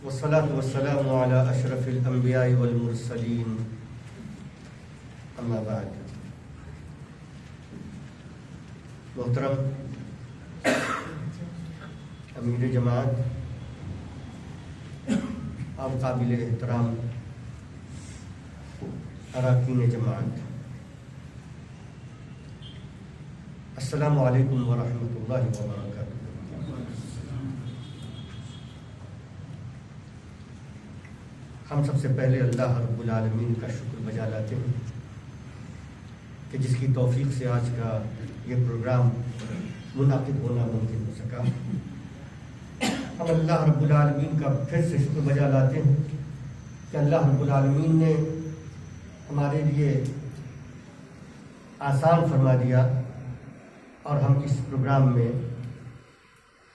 والصلاة والسلام على أشرف الأنبياء والمرسلين أما بعد. محترم امیر جماعت، آپ قابل احترام اراکین جماعت، السلام علیکم ورحمۃ اللہ وبرکاتہ. ہم سب سے پہلے اللہ رب العالمین کا شکر بجا لاتے ہیں کہ جس کی توفیق سے آج کا یہ پروگرام منعقد ہونا ممکن ہو سکا. ہم اللہ رب العالمین کا پھر سے شکر بجا لاتے ہیں کہ اللہ رب العالمین نے ہمارے لیے آسان فرما دیا اور ہم اس پروگرام میں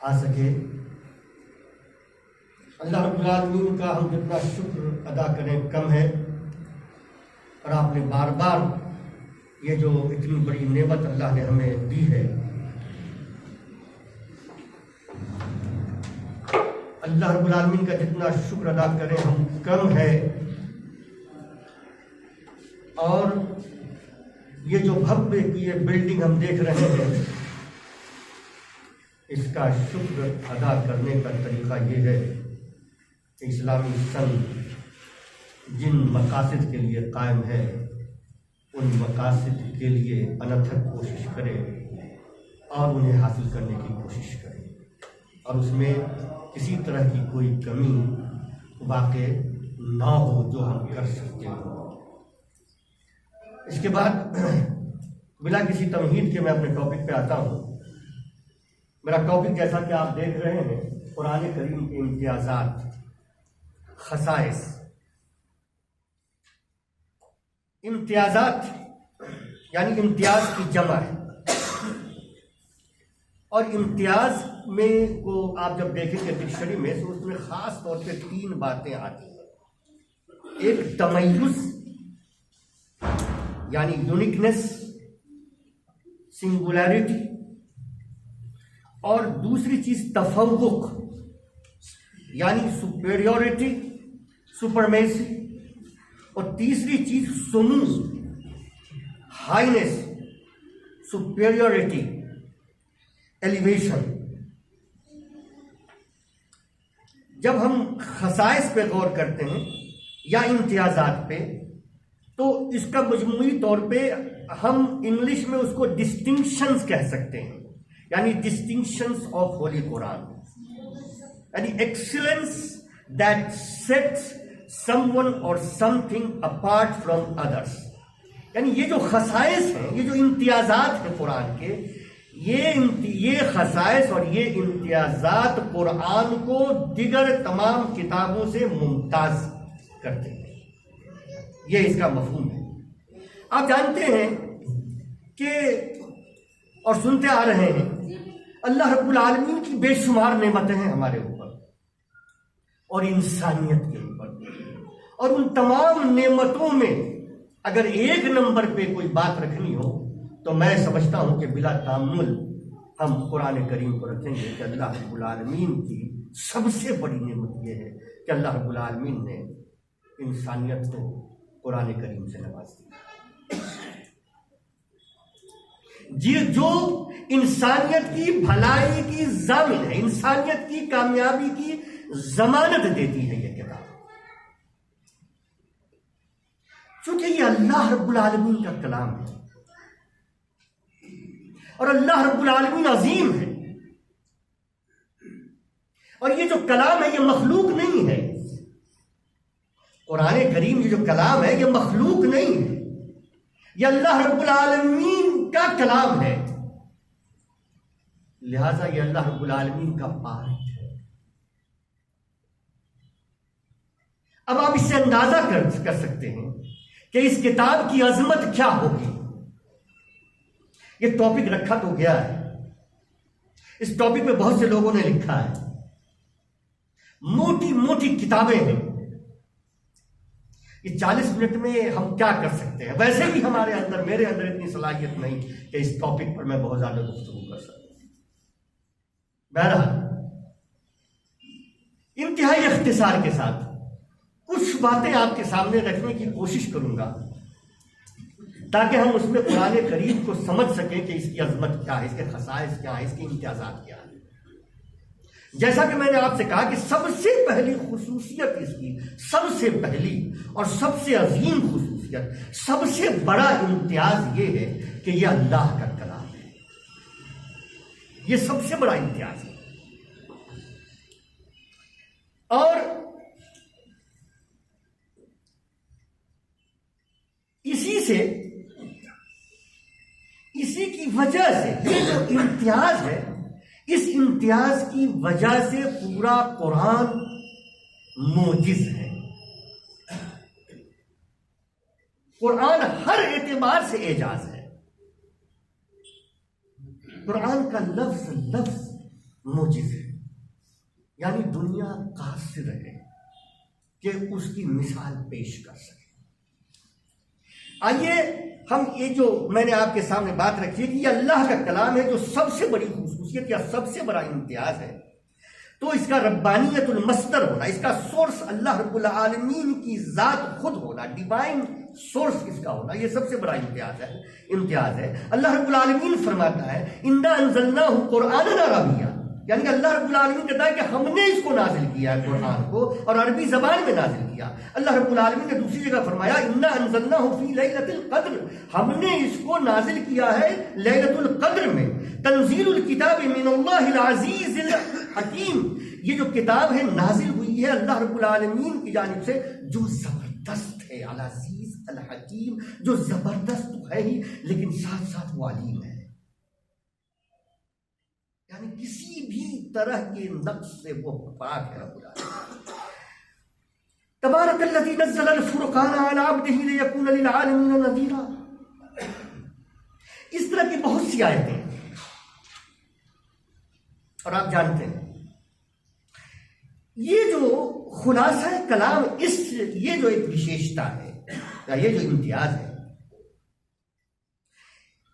آ سکے. اللہ رب العالمین کا ہم جتنا شکر ادا کریں کم ہے، اور آپ نے بار بار یہ جو اتنی بڑی نعمت اللہ نے ہمیں دی ہے، اللہ رب العالمین کا جتنا شکر ادا کریں ہم کم ہے. اور یہ جو بھویہ کی یہ بلڈنگ ہم دیکھ رہے ہیں، اس کا شکر ادا کرنے کا طریقہ یہ ہے کہ اسلامی سنگ جن مقاصد کے لیے قائم ہے ان مقاصد کے لیے انتھک کوشش کرے اور انہیں حاصل کرنے کی کوشش کرے، اور اس میں کسی طرح کی کوئی کمی واقع نہ ہو جو ہم کر سکتے ہوں. اس کے بعد بلا کسی تمہید کے میں اپنے ٹاپک پہ آتا ہوں. میرا ٹاپک جیسا کہ آپ دیکھ رہے ہیں، قرآن کریم کے امتیازات، خصائص. امتیازات یعنی امتیاز کی جمع ہے، اور امتیاز میں کو آپ جب دیکھیں گے ڈکشنری میں تو اس میں خاص طور پہ 3 باتیں آتی ہیں. ایک تمیز یعنی یونیکنیس، سنگولیرٹی، اور دوسری چیز تفوق یعنی سپیریورٹی، سپرمیسی، اور تیسری چیز سمو، ہائینس، سپیریورٹی، ایلیویشن. جب ہم خصائص پہ غور کرتے ہیں یا امتیازات پہ، تو اس کا مجموعی طور پہ ہم انگلش میں اس کو ڈسٹنکشنز کہہ سکتے ہیں، یعنی ڈسٹنکشنز آف ہولی قرآن، یعنی excellence that sets someone or something apart from others. یعنی یہ جو خصائص ہیں، یہ جو امتیازات ہیں قرآن کے، یہ خصائص اور یہ امتیازات قرآن کو دیگر تمام کتابوں سے ممتاز کرتے ہیں. یہ اس کا مفہوم ہے. آپ جانتے ہیں کہ اور سنتے آ رہے ہیں، اللہ رب العالمین کی بے شمار نعمتیں ہیں ہمارے اوپر اور انسانیت کے اوپر، اور ان تمام نعمتوں میں اگر ایک نمبر پہ کوئی بات رکھنی ہو تو میں سمجھتا ہوں کہ بلا تامل ہم قرآن کریم کو رکھیں گے کہ اللہ رب العالمین کی سب سے بڑی نعمت یہ ہے کہ اللہ رب العالمین نے انسانیت کو قرآن کریم سے نواز دیا. جو انسانیت کی بھلائی کی ضامن ہے، انسانیت کی کامیابی کی ضمانت دیتی ہے یہ کتاب. چونکہ یہ اللہ رب العالمین کا کلام ہے، اور اللہ رب العالمین عظیم ہے، اور یہ جو کلام ہے یہ مخلوق نہیں ہے. قرآن کریم یہ جو کلام ہے یہ مخلوق نہیں ہے، یہ اللہ رب العالمین کا کلام ہے. لہذا یہ اللہ رب العالمین کا پارٹ ہے. اب آپ اس سے اندازہ کر سکتے ہیں کہ اس کتاب کی عظمت کیا ہوگی. یہ ٹاپک رکھا تو گیا ہے، اس ٹاپک پہ بہت سے لوگوں نے لکھا ہے، موٹی موٹی کتابیں ہیں. یہ 40 منٹ میں ہم کیا کر سکتے ہیں؟ ویسے بھی ہمارے اندر، میرے اندر اتنی صلاحیت نہیں کہ اس ٹاپک پر میں بہت زیادہ گفتگو کر سکوں. بہرحال انتہائی اختصار کے ساتھ کچھ باتیں آپ کے سامنے رکھنے کی کوشش کروں گا تاکہ ہم اس میں قرآن کریم کو سمجھ سکیں کہ اس کی عظمت کیا ہے، اس کے خصائص کیا ہے، اس کے امتیازات کیا ہے۔ جیسا کہ میں نے آپ سے کہا کہ سب سے پہلی خصوصیت اس کی، سب سے پہلی اور سب سے عظیم خصوصیت، سب سے بڑا امتیاز یہ ہے کہ یہ اللہ کا کلام ہے۔ یہ سب سے بڑا امتیاز ہے۔ اور اسی کی وجہ سے یہ جو امتیاز ہے، اس امتیاز کی وجہ سے پورا قرآن معجز ہے۔ قرآن ہر اعتبار سے اعجاز ہے۔ قرآن کا لفظ لفظ معجز ہے، یعنی دنیا قاصر ہے کہ اس کی مثال پیش کر سکے۔ آئیے ہم یہ جو میں نے آپ کے سامنے بات رکھی ہے کہ یہ اللہ کا کلام ہے، جو سب سے بڑی خصوصیت یا سب سے بڑا امتیاز ہے، تو اس کا ربانیت المصدر ہونا، اس کا سورس اللہ رب العالمین کی ذات خود ہونا، ڈیوائن سورس اس کا ہونا، یہ سب سے بڑا امتیاز ہے۔ اللہ رب العالمین فرماتا ہے اِنَّا أَنزَلْنَاهُ قُرْآنًا عَرَبِيًّا، یعنی کہ اللہ رب العالمین کہتا ہے کہ ہم نے اس کو نازل کیا ہے، قرآن کو، اور عربی زبان میں نازل کیا۔ اللہ رب العالمین نے دوسری جگہ فرمایا اِنَّا أَنزَلْنَاهُ فِي لَيْلَةِ الْقَدْرِ، ہم نے اس کو نازل کیا ہے لیلۃ القدر میں۔ تنزیل الکتاب من اللہ العزیز الحکیم، یہ جو کتاب ہے نازل ہوئی ہے اللہ رب العالمین کی جانب سے، جو زبردست ہے، العزیز الحکیم، جو زبردست تو ہے ہی لیکن ساتھ ساتھ وہ علیم ہے، یعنی کسی بھی طرح کے نقص سے وہ پاک ہے رب العالمین۔ تبارک الذی نزل الفرقان علی عبدہ لیکون للعالمین نذیرا، اس طرح کی بہت سی آیتیں ہیں۔ اور آپ جانتے ہیں یہ جو خلاصہ کلام، یہ جو ایک وشیشتا ہے یا یہ جو امتیاز ہے،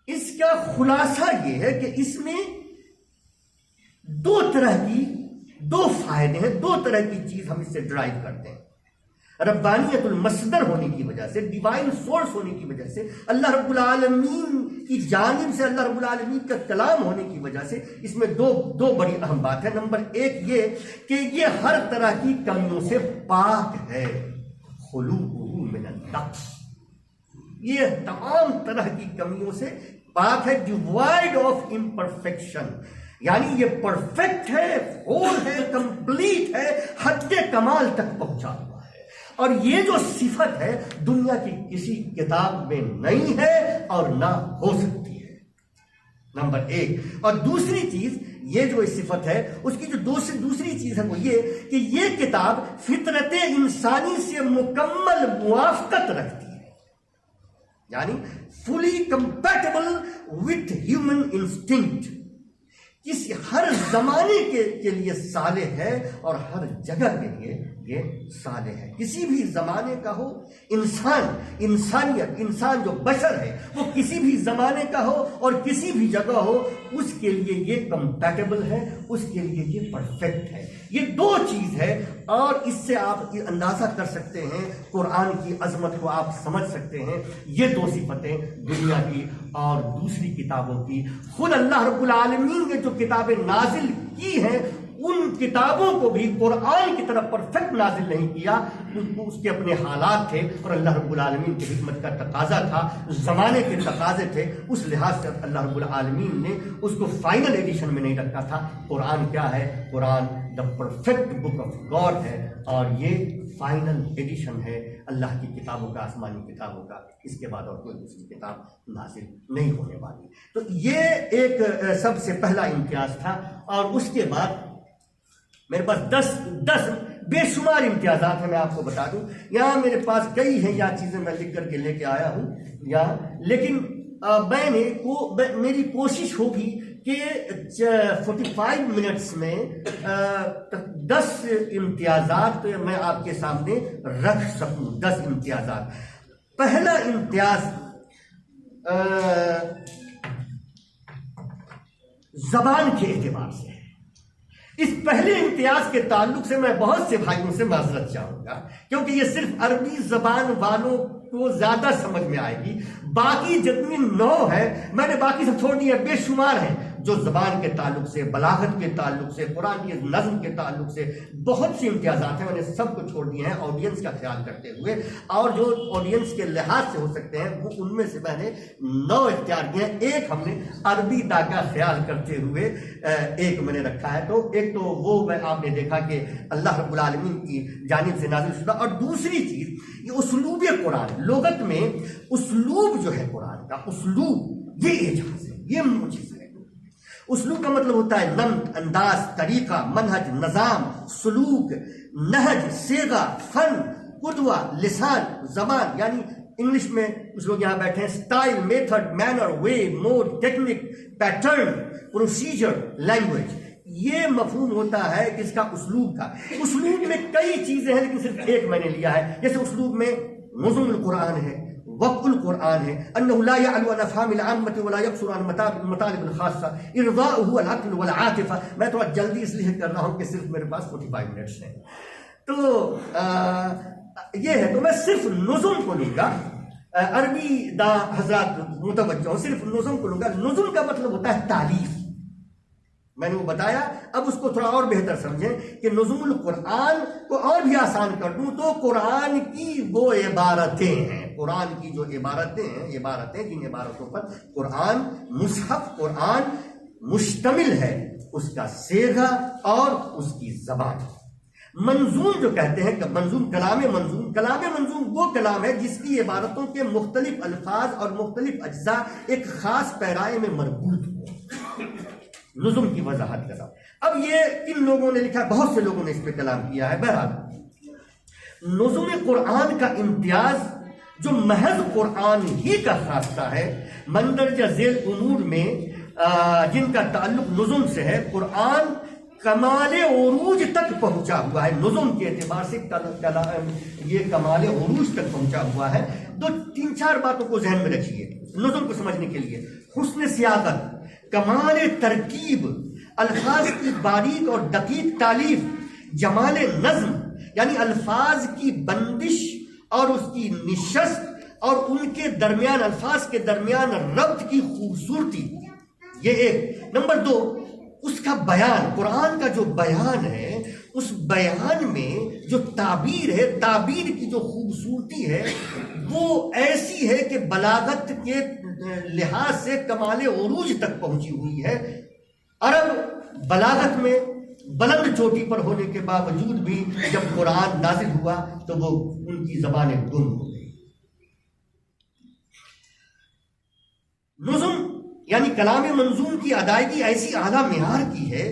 اس کا خلاصہ یہ ہے کہ اس میں دو فائدے ہیں، دو طرح کی چیز ہم اس سے ڈرائیو کرتے ہیں۔ ربانیت المصدر ہونے کی وجہ سے، ڈیوائن سورس ہونے کی وجہ سے، اللہ رب العالمین کی جانب سے اللہ رب العالمین کا کلام ہونے کی وجہ سے، اس میں دو بڑی اہم بات ہے۔ نمبر ایک یہ کہ یہ ہر طرح کی کمیوں سے پاک ہے، خلوقہ من النقص، یہ تمام طرح کی کمیوں سے پاک ہے، ڈیوائڈ آف امپرفیکشن، یعنی یہ پرفیکٹ ہے، ہول ہے، کمپلیٹ ہے، حد کمال تک پہنچا ہوا ہے۔ اور یہ جو صفت ہے دنیا کی کسی کتاب میں نہیں ہے اور نہ ہو سکتی ہے، نمبر ایک۔ اور دوسری چیز، یہ جو صفت ہے اس کی جو دوسری چیز ہے وہ یہ کہ یہ کتاب فطرت انسانی سے مکمل موافقت رکھتی ہے، یعنی فلی کمپیٹیبل وتھ ہیومن انسٹنکٹ، کسی ہر زمانے کے لیے صالح ہے اور ہر جگہ کے لیے یہ صالح ہے۔ کسی بھی زمانے کا ہو، انسان جو بشر ہے وہ کسی بھی زمانے کا ہو اور کسی بھی جگہ ہو، اس کے لیے یہ کمپیٹیبل ہے، اس کے لیے یہ پرفیکٹ ہے۔ یہ دو چیز ہے، اور اس سے آپ اندازہ کر سکتے ہیں، قرآن کی عظمت کو آپ سمجھ سکتے ہیں۔ یہ دو صفتیں دنیا کی اور دوسری کتابوں کی، خود اللہ رب العالمین نے جو کتابیں نازل کی ہیں ان کتابوں کو بھی قرآن کی طرح پرفیکٹ نازل نہیں کیا، اس کے اپنے حالات تھے اور اللہ رب العالمین کی حکمت کا تقاضا تھا، زمانے کے تقاضے تھے، اس لحاظ سے اللہ رب العالمین نے اس کو فائنل ایڈیشن میں نہیں رکھا تھا۔ قرآن کیا ہے؟ Quran the perfect book of God ہے، اور یہ فائنل ایڈیشن ہے اللہ کی کتابوں کا، آسمانی کتابوں کا۔ اس کے بعد اور کوئی دوسری کتاب نازل نہیں ہونے والی۔ تو یہ ایک سب سے پہلا امتیاز تھا، اور اس کے بعد میرے پاس 10 بے شمار امتیازات ہیں، میں آپ کو بتا دوں۔ یہاں میرے پاس کئی ہیں، یا چیزیں میں لکھ کر کے لے کے آیا ہوں یہاں، لیکن میری کوشش ہوگی کہ 45 منٹس میں 10 امتیازات میں آپ کے سامنے رکھ سکوں۔ 10 امتیازات۔ پہلا امتیاز زبان کے اعتبار سے ہے۔ اس پہلے امتیاز کے تعلق سے میں بہت سے بھائیوں سے معذرت چاہوں گا، کیونکہ یہ صرف عربی زبان والوں کو زیادہ سمجھ میں آئے گی. باقی جتنی 9 ہے میں نے باقی سب چھوڑ دی ہے، بے شمار ہیں جو زبان کے تعلق سے، بلاغت کے تعلق سے، قرآن کی نظم کے تعلق سے بہت سی امتیازات ہیں. میں نے سب کو چھوڑ دیے ہیں آڈینس کا خیال کرتے ہوئے، اور جو آڈینس کے لحاظ سے ہو سکتے ہیں وہ ان میں سے میں نے 9 اختیار کیے ہیں. ایک ہم نے عربی دا کا خیال کرتے ہوئے ایک میں نے رکھا ہے. تو ایک تو وہ آپ نے دیکھا کہ اللہ رب العالمین کی جانب سے نازل شدہ، اور دوسری چیز یہ اسلوب قرآن. لغت میں اسلوب جو ہے قرآن کا، اسلوب یہ اعجاز ہے، یہ معجزہ ہے. اسلوب کا مطلب ہوتا ہے نمط، انداز، طریقہ، منہج، نظام، سلوک، نہج، صیغہ، فن، قدوہ، لسان، زبان. یعنی انگلش میں کچھ لوگ یہاں بیٹھے ہیں، style, method, manner, way, mode, technique, pattern, procedure, language. یہ مفہوم ہوتا ہے کس کا؟ اسلوب کا. اسلوب میں کئی چیزیں ہیں لیکن صرف ایک میں نے لیا ہے. جیسے اسلوب میں نظم القرآن ہے، وقف القرآن ہے، انه لا يعلو عن افهام العامة ولا يقصر عن مطالب الخاصة، ارضاؤه العقل والعاطفة. میں تھوڑا جلدی اس لیے کر رہا ہوں کہ صرف میرے پاس 45 منٹس ہیں. تو یہ ہے. تو میں صرف نظم کو لوں گا. عربی دا حضرات متوجہ ہوں، صرف نظم کو لوں گا. نظم کا مطلب ہوتا ہے تعلیف. میں نے وہ بتایا. اب اس کو تھوڑا اور بہتر سمجھیں کہ نظم القرآن کو اور بھی آسان کر دوں تو قرآن کی وہ عبارتیں ہیں، قرآن کی جو عبارتیں ہیں، عبارتیں جن عبارتوں پر قرآن، مصحف قرآن مشتمل ہے، اس کا صیغہ اور اس کی زبان. منظوم جو کہتے ہیں کہ منظوم، کلام منظوم وہ کلام ہے جس کی عبارتوں کے مختلف الفاظ اور مختلف اجزاء ایک خاص پیرائے میں مربوط ہو. نظم کی وضاحت کرا. اب یہ کن لوگوں نے لکھا؟ بہت سے لوگوں نے اس پہ کلام کیا ہے. بہرحال نظم قرآن کا امتیاز جو محض قرآن ہی کا خاصہ ہے، مندرجہ ذیل امور میں جن کا تعلق نظم سے ہے، قرآن کمال عروج تک پہنچا ہوا ہے. نظم کے اعتبار سے یہ کمال عروج تک پہنچا ہوا ہے. 3-4 باتوں کو ذہن میں رکھیے نظم کو سمجھنے کے لیے. حسن سیاقت، کمال ترکیب، الفاظ کی باریک اور دقیق تالیف، جمال نظم یعنی الفاظ کی بندش اور اس کی نشست اور ان کے درمیان، الفاظ کے درمیان ربط کی خوبصورتی. یہ ایک. نمبر 2، اس کا بیان. قرآن کا جو بیان ہے، اس بیان میں جو تعبیر ہے، تعبیر کی جو خوبصورتی ہے وہ ایسی ہے کہ بلاغت کے لحاظ سے کمال عروج تک پہنچی ہوئی ہے. عرب بلاغت میں بلند چوٹی پر ہونے کے باوجود بھی جب قرآن نازل ہوا تو وہ ان کی زبانیں گم ہو گئی. نظم یعنی کلام منظوم کی ادائیگی ایسی اعلیٰ معیار کی ہے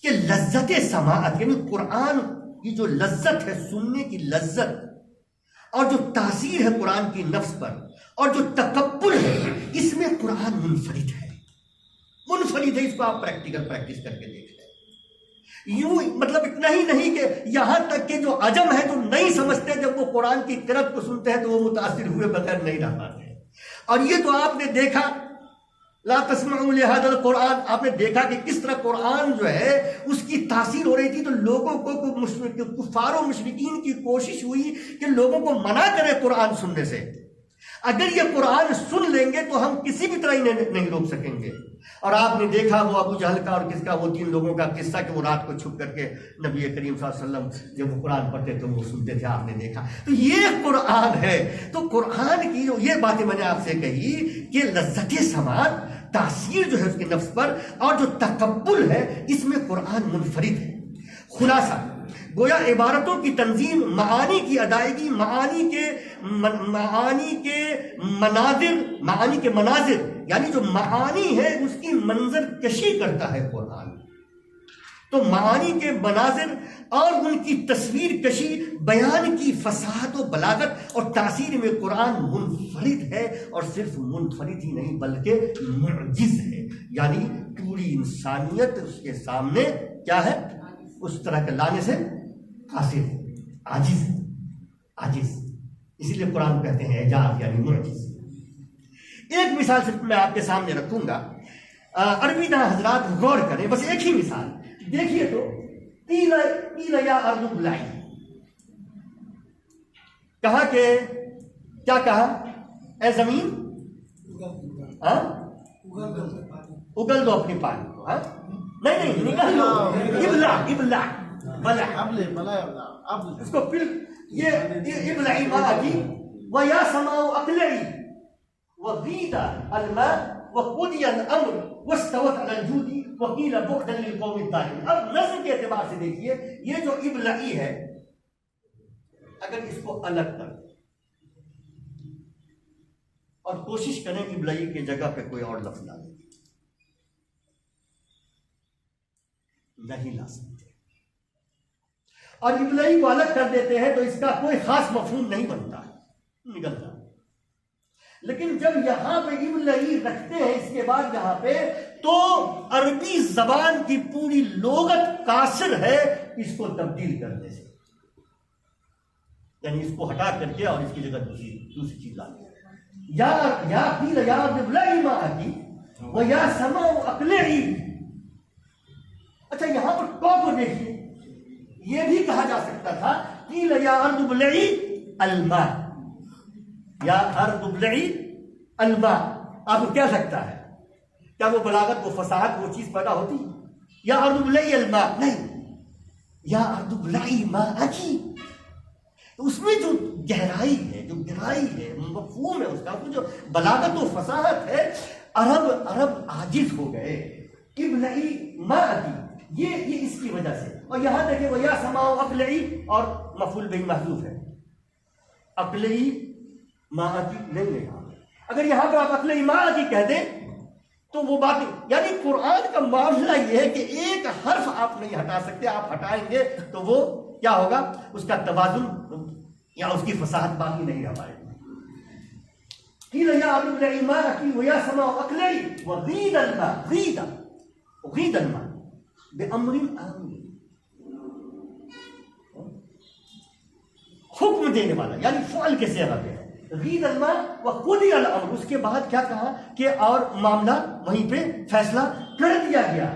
کہ لذت سماعت، یعنی قرآن کی جو لذت ہے، سننے کی لذت، اور جو تاثیر ہے قرآن کی نفس پر، اور جو تقبل ہے، اس میں قرآن منفرد ہے. منفرد ہے. اس کو آپ پریکٹس کر کے دیکھ لیں. یوں مطلب اتنا ہی نہیں کہ یہاں تک کہ جو عجم ہے تو نہیں سمجھتے، جب وہ قرآن کی قرأت کو سنتے ہیں تو وہ متاثر ہوئے بغیر نہیں رہ پاتے. اور یہ تو آپ نے دیکھا لا تسمعوا لهذا القرآن، آپ نے دیکھا کہ کس طرح قرآن جو ہے اس کی تاثیر ہو رہی تھی. تو لوگوں کو کفار و مشرکین کی کوشش ہوئی کہ لوگوں کو منع کرے قرآن سننے سے. اگر یہ قرآن سن لیں گے تو ہم کسی بھی طرح انہیں نہیں روک سکیں گے. اور آپ نے دیکھا وہ ابو جہل کا اور کس کا، وہ 3 لوگوں کا قصہ کہ وہ رات کو چھپ کر کے نبی کریم صلی اللہ علیہ وسلم جب وہ قرآن پڑھتے تو وہ سنتے تھے. آپ نے دیکھا. تو یہ قرآن ہے. تو قرآن کی جو یہ باتیں میں نے آپ سے کہی کہ لذت سماعت، تاثیر جو ہے اس کے نفس پر، اور جو تقبل ہے، اس میں قرآن منفرد ہے. خلاصہ گویا عبارتوں کی تنظیم، معانی کی ادائیگی، معانی کے مناظر یعنی جو معانی ہے اس کی منظر کشی کرتا ہے قرآن. تو معانی کے مناظر اور ان کی تصویر کشی، بیان کی فصاحت و بلاغت اور تاثیر میں قرآن منفرد ہے. اور صرف منفرد ہی نہیں بلکہ معجز ہے. یعنی پوری انسانیت اس کے سامنے کیا ہے؟ اس طرح کے لانے سے قاصر، عاجز. اسی لیے قرآن کہتے ہیں اعجاز یعنی معجز. ایک مثال صرف میں آپ کے سامنے رکھوں گا. عربی داں حضرات غور کریں، بس ایک ہی مثال دیکھیے تو قیل یا ارض ابلعی، کہا کہ کیا کہا؟ اے زمین اگل دو اپنی پانی کو. نہیں نکل لو. ابلع اس کو پھر یہ ابلعی ماءکی ویا سماء اقلعی وغیض الماء وقضی الامر واستوت علی الجود وقیل بعدا للقوم الظالمین. اب نظم کے اعتبار سے دیکھیے یہ جو ابلعی ہے اگر اس کو الگ کر اور کوشش کریں ابلعی کی جگہ پہ کوئی اور لفظ لا دیں، نہیں لا سکتے. اور ابلعی کو الگ کر دیتے ہیں تو اس کا کوئی خاص مفہوم نہیں بنتا ہے، نکلتا. لیکن جب یہاں پہ ابلعی رکھتے ہیں اس کے بعد یہاں پہ، تو عربی زبان کی پوری لغت قاصر ہے اس کو تبدیل کرنے سے، یعنی اس کو ہٹا کر کے اور اس کی جگہ دوسری چیز لا دیں. یا قیل یا ابلعی ماءکی ویا سماء اقلعی. اچھا یہاں پر کو دیکھیے، یہ بھی کہا جا سکتا تھا قیل یا ارض ابلعی الماء، یا ارض ابلعی الماء. آپ کو کیا لگتا ہے کیا وہ بلاغت، وہ فصاحت، وہ چیز پیدا ہوتی؟ یا ارض ابلعی الماء نہیں، یا ارض ابلعی ماءکی. تو اس میں جو گہرائی ہے، جو گہرائی ہے، مفہوم ہے اس کا، جو بلاغت و فصاحت ہے، عرب عاجز ہو گئے. ابلعی ماءکی یہ اس کی وجہ سے. اور یہاں دیکھیں ویا سماء اقلعی اور مفعول به محذوف ہے. اقلعی ماءکی نہیں ہے یہاں. اگر یہاں پر آپ اقلعی ماءکی کہہ دیں تو وہ بات، یعنی قرآن کا معاملہ یہ ہے کہ ایک حرف آپ نہیں ہٹا سکتے. آپ ہٹائیں گے تو وہ کیا ہوگا؟ اس کا توازن یا اس کی فصاحت باقی نہیں رہ پائے گی. قیل یا ارض ابلعی ماءکی ویا سماء اقلعی وغیض الماء، غیض الماء بأمر آمر، حکم دینے والا، یعنی فعل کے صیغہ پہ ہے. غیض الماء وقضی الامر، اس کے بعد کیا کہا کہ اور معاملہ وہیں پہ فیصلہ کر دیا گیا.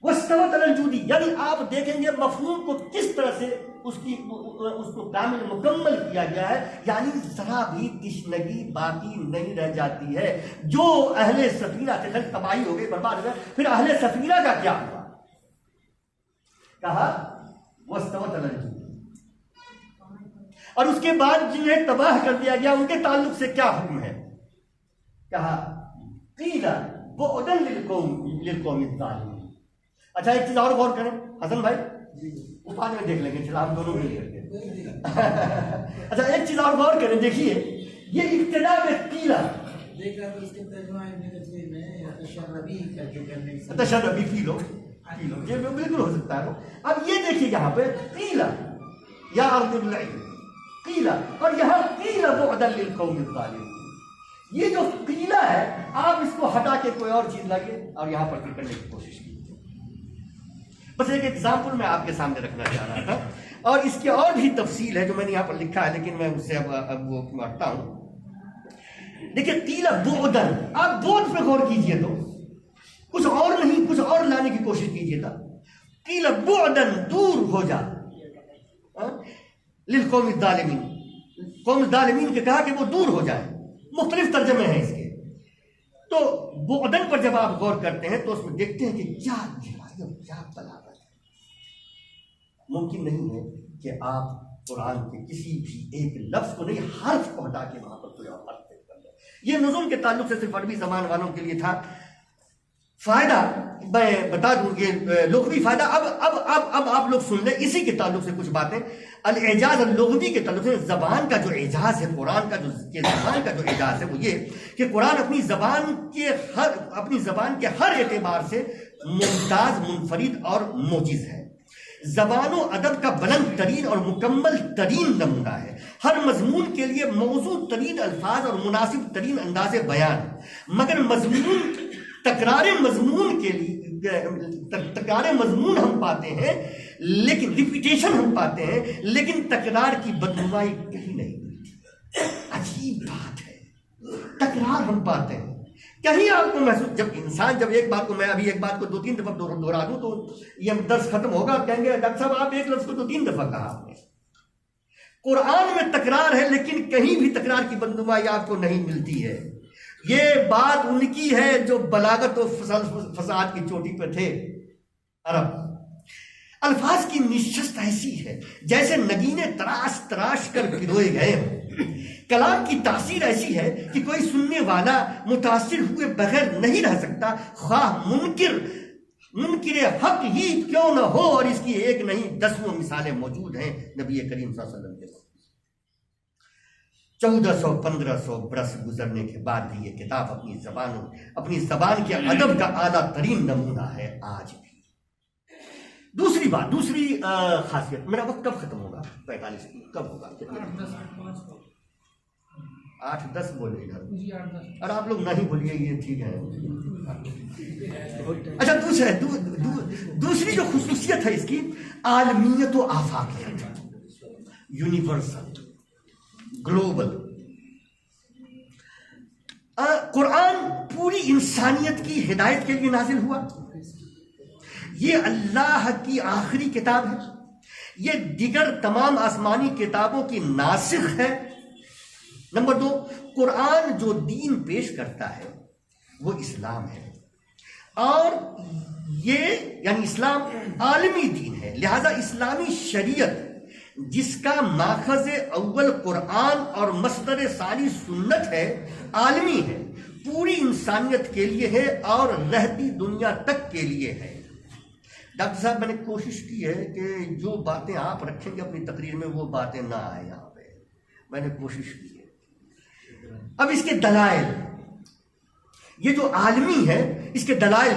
واستوت علی الجود، یعنی آپ دیکھیں گے مفہوم کو کس طرح سے اس کو کامل مکمل کیا گیا ہے، یعنی ذرا بھی تشنگی باقی نہیں رہ جاتی ہے. جو اہل سفینہ تھے تباہی ہو گئی، برباد ہو گئے، پھر اہل سفینہ کا کیا ہوا؟ کہا واستوت علی الجود. اور اس کے بعد جنہیں تباہ کر دیا گیا ان کے تعلق سے کیا حکم ہے؟ کہا قیل بعدا للقوم الظالمین. اچھا ایک چیز اور غور کریں حسن بھائی، بعد میں دیکھ لیں گے، چلا ہم دونوں مل کر کے. اچھا ایک چیز اور غور کریں، دیکھیے یہ ابتدا میں قیل تشربی فی لو یہ بالکل ہو سکتا ہے. اب یہ دیکھیے یہاں پہ قیل یا ارض ابلعی قیل، اور یہاں قیل بعدا للقوم الظالمین. یہ جو قیلہ ہے آپ اس کو ہٹا کے کوئی اور چیز لائیے اور یہاں پر کرنے کی کوشش کیجیے. بس ایک ایگزامپل میں آپ کے سامنے رکھنا چاہ رہا تھا، اور اس کی اور بھی تفصیل ہے جو میں نے یہاں پر لکھا ہے، لیکن میں اس سے اب وہ ہٹتا ہوں. دیکھیے قیل بعدا، آپ بعد پہ غور کیجیے تو کچھ اور نہیں، کچھ اور لانے کی کوشش کیجیے تھا. قیل بعدا، دور ہو جا، للقوم الظالمین، قوم الظالمین کے کہا کہ وہ دور ہو جائے. مختلف ترجمے ہیں اس کے. تو بعدن پر جب آپ غور کرتے ہیں تو اس میں دیکھتے ہیں کہ کیا گہرائی اور کیا بلاغت ہے. ممکن نہیں ہے کہ آپ قرآن کے کسی بھی ایک لفظ کو نہیں، حرف کو ہٹا کے وہاں پر کوئی اور حرف کر دیں. یہ نظم کے تعلق سے صرف عربی زبان والوں کے لیے تھا. فائدہ میں بتا دوں، یہ لغوی فائدہ اب آپ لوگ سن لیں اسی کے تعلق سے کچھ باتیں. الاعجاز اللغوی کے تعلق سے زبان کا جو اعجاز ہے، قرآن کا جو زبان کا جو اعجاز ہے وہ یہ کہ قرآن اپنی زبان کے ہر اعتبار سے ممتاز، منفرد اور موجز ہے. زبان و ادب کا بلند ترین اور مکمل ترین نمونہ ہے. ہر مضمون کے لیے موزوں ترین الفاظ اور مناسب ترین انداز بیان، مگر تکرار مضمون ہم پاتے ہیں، لیکن ریپیٹیشن ہم پاتے ہیں، لیکن تکرار کی بدنمائی کہیں نہیں ملتی. عجیب بات ہے، تکرار ہم پاتے ہیں، کہیں آپ کو محسوس، جب انسان جب ایک بات کو، میں ابھی ایک بات کو 2-3 دفعہ دہرا دوں تو یہ درس ختم ہوگا، کہیں گے ڈاکٹر صاحب آپ ایک لفظ کو 2-3 دفعہ کہا آپ نے. قرآن میں تکرار ہے لیکن کہیں بھی تکرار کی بدنمائی آپ کو نہیں ملتی ہے. یہ بات ان کی ہے جو بلاغت و فصاحت کی چوٹی پہ تھے عرب. الفاظ کی نشست ایسی ہے جیسے نگینے تراش تراش کر پروئے گئے ہوں. کلام کی تاثیر ایسی ہے کہ کوئی سننے والا متاثر ہوئے بغیر نہیں رہ سکتا، خواہ منکر حق ہی کیوں نہ ہو. اور اس کی ایک نہیں 10 مثالیں موجود ہیں نبی کریم صلی اللہ علیہ وسلم کے. 1400-1500 برس گزرنے کے بعد بھی یہ کتاب اپنی زبان کے ادب کا اعلیٰ ترین نمونہ ہے آج بھی. دوسری خاصیت، میرا وقت کب ختم ہوگا؟ 45 کب ہوگا؟ 8-10 بولے ادھر، اور آپ لوگ نہیں بولیے، یہ ٹھیک ہے. اچھا دوسری جو خصوصیت ہے اس کی، عالمیت و آفاقیت، یونیورسل، گلوبل. قرآن پوری انسانیت کی ہدایت کے لیے نازل ہوا. یہ اللہ کی آخری کتاب ہے. یہ دیگر تمام آسمانی کتابوں کی ناسخ ہے. نمبر 2، قرآن جو دین پیش کرتا ہے وہ اسلام ہے، اور یہ یعنی اسلام عالمی دین ہے. لہذا اسلامی شریعت جس کا ماخذ اول قرآن اور مصدر ثانی سنت ہے، عالمی ہے، پوری انسانیت کے لیے ہے اور رہتی دنیا تک کے لیے ہے. ڈاکٹر صاحب میں نے کوشش کی ہے کہ جو باتیں آپ رکھیں گے اپنی تقریر میں وہ باتیں نہ آئیں یہاں پہ، میں نے کوشش کی ہے. اب اس کے دلائل، یہ جو عالمی ہے اس کے دلائل